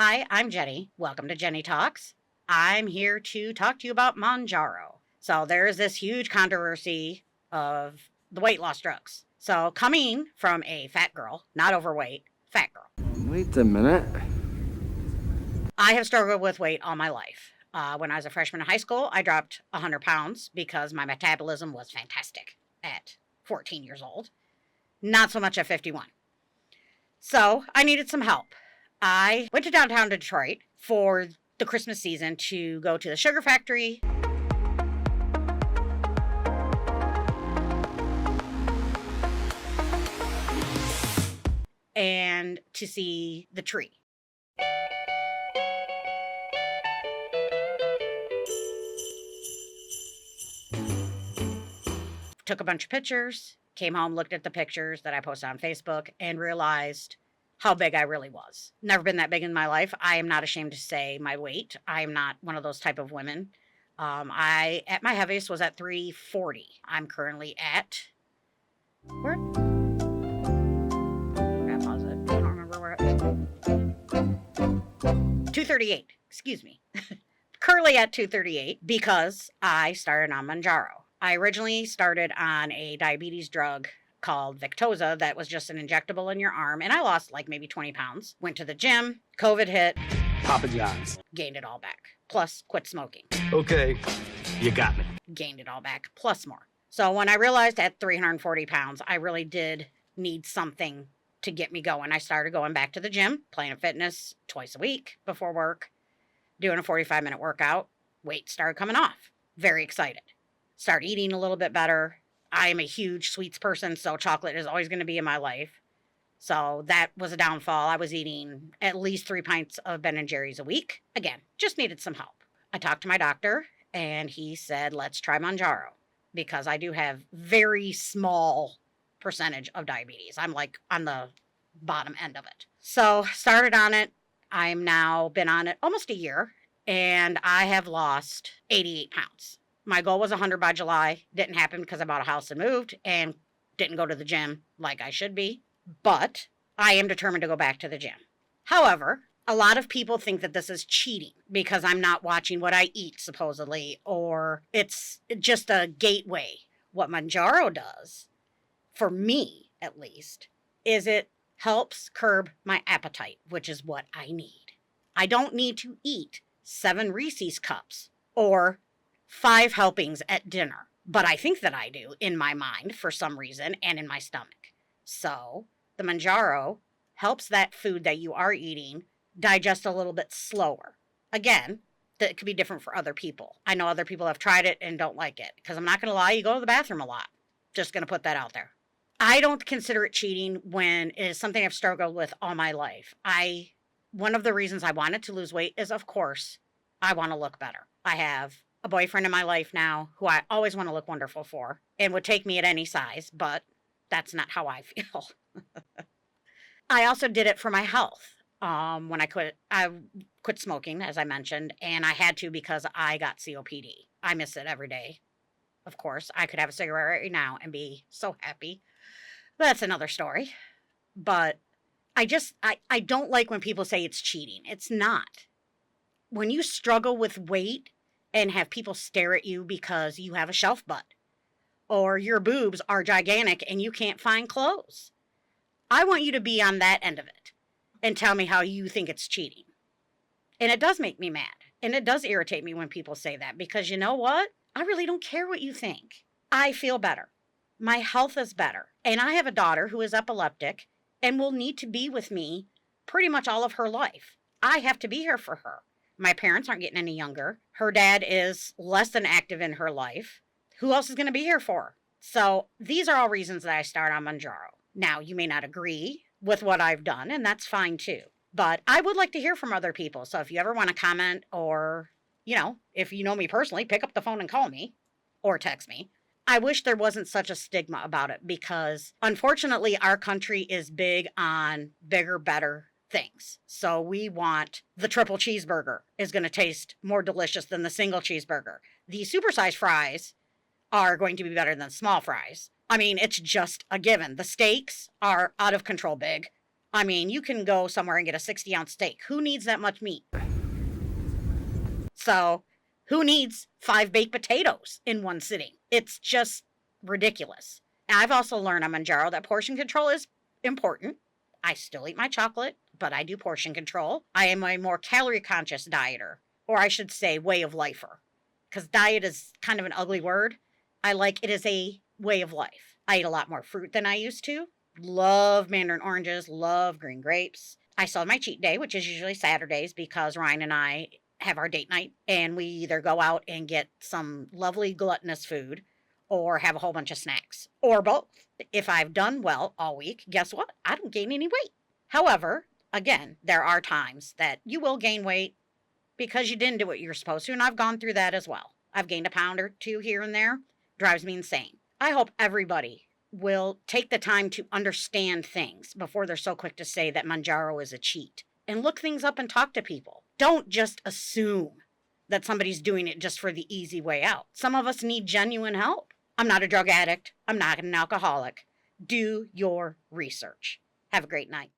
Hi, I'm Jenny. Welcome to Jenny Talks. I'm here to talk to you about Mounjaro. So there's this huge controversy of the weight loss drugs. So coming from a fat girl, not overweight, fat girl, Wait a minute. I have struggled with weight all my life. When I was a freshman in high school, I dropped 100 pounds because my metabolism was fantastic at 14 years old. Not so much at 51. So I needed some help. I went to downtown Detroit for the Christmas season to go to the sugar factory and to see the tree. Took a bunch of pictures, came home, looked at the pictures that I posted on Facebook, and realized how big I really was. Never been that big in my life. I am not ashamed to say my weight. I am not one of those type of women. I at my heaviest was at 340. I'm currently at where? I pause it. I don't remember where. 238. Excuse me. Currently at 238 because I started on Mounjaro. I originally started on a diabetes drug called Victoza that was just an injectable in your arm, and I lost like maybe 20 pounds. Went to the gym, COVID hit, Papa John's. gained it all back. Plus, quit smoking. Okay, you got me. Gained it all back, plus more. So when I realized at 340 pounds, I really did need something to get me going. I started going back to the gym, Planet Fitness twice a week before work, doing a 45-minute workout. Weight started coming off. Very excited. Started eating a little bit better. I am a huge sweets person, so chocolate is always going to be in my life. So that was a downfall. I was eating at least 3 pints of Ben & Jerry's a week. Again, just needed some help. I talked to my doctor, and he said, let's try Mounjaro, because I do have very small percentage of diabetes. I'm like on the bottom end of it. So started on it. I'm now been on it almost a year, and I have lost 88 pounds. My goal was 100 by July. Didn't happen because I bought a house and moved and didn't go to the gym like I should be. But I am determined to go back to the gym. However, a lot of people think that this is cheating because I'm not watching what I eat, supposedly, or it's just a gateway. What Mounjaro does, for me at least, is it helps curb my appetite, which is what I need. I don't need to eat 7 Reese's cups or 5 helpings at dinner, but I think that I do in my mind for some reason and in my stomach. So the Mounjaro helps that food that you are eating digest a little bit slower. Again, that could be different for other people. I know other people have tried it and don't like it because I'm not going to lie, you go to the bathroom a lot. Just going to put that out there. I don't consider it cheating when it is something I've struggled with all my life. One of the reasons I wanted to lose weight is, of course, I want to look better. I have a boyfriend in my life now who I always want to look wonderful for and would take me at any size, but that's not how I feel. I also did it for my health. When I quit smoking, as I mentioned, and I had to because I got COPD. I miss it every day. Of course, I could have a cigarette right now and be so happy. That's another story. But I don't like when people say it's cheating. It's not. When you struggle with weight and have people stare at you because you have a shelf butt or your boobs are gigantic and you can't find clothes, I want you to be on that end of it and tell me how you think it's cheating. And it does make me mad. And it does irritate me when people say that because you know what? I really don't care what you think. I feel better. My health is better. And I have a daughter who is epileptic and will need to be with me pretty much all of her life. I have to be here for her. My parents aren't getting any younger. Her dad is less than active in her life. Who else is going to be here for her? So these are all reasons that I start on Mounjaro. Now, you may not agree with what I've done, and that's fine too. But I would like to hear from other people. So if you ever want to comment or, if you know me personally, pick up the phone and call me or text me. I wish there wasn't such a stigma about it because unfortunately our country is big on bigger, better things. So we want the triple cheeseburger is going to taste more delicious than the single cheeseburger. The supersized fries are going to be better than small fries. I mean, it's just a given. The steaks are out of control big. I mean, you can go somewhere and get a 60-ounce steak. Who needs that much meat? So, who needs 5 baked potatoes in one sitting? It's just ridiculous. I've also learned on Mounjaro that portion control is important. I still eat my chocolate, but I do portion control. I am a more calorie conscious dieter, or I should say way of lifer, because diet is kind of an ugly word. I like it as a way of life. I eat a lot more fruit than I used to. Love mandarin oranges, love green grapes. I still have my cheat day, which is usually Saturdays because Ryan and I have our date night and we either go out and get some lovely gluttonous food or have a whole bunch of snacks or both. If I've done well all week, guess what? I don't gain any weight. However, again, there are times that you will gain weight because you didn't do what you're supposed to. And I've gone through that as well. I've gained a pound or two here and there. Drives me insane. I hope everybody will take the time to understand things before they're so quick to say that Mounjaro is a cheat. And look things up and talk to people. Don't just assume that somebody's doing it just for the easy way out. Some of us need genuine help. I'm not a drug addict. I'm not an alcoholic. Do your research. Have a great night.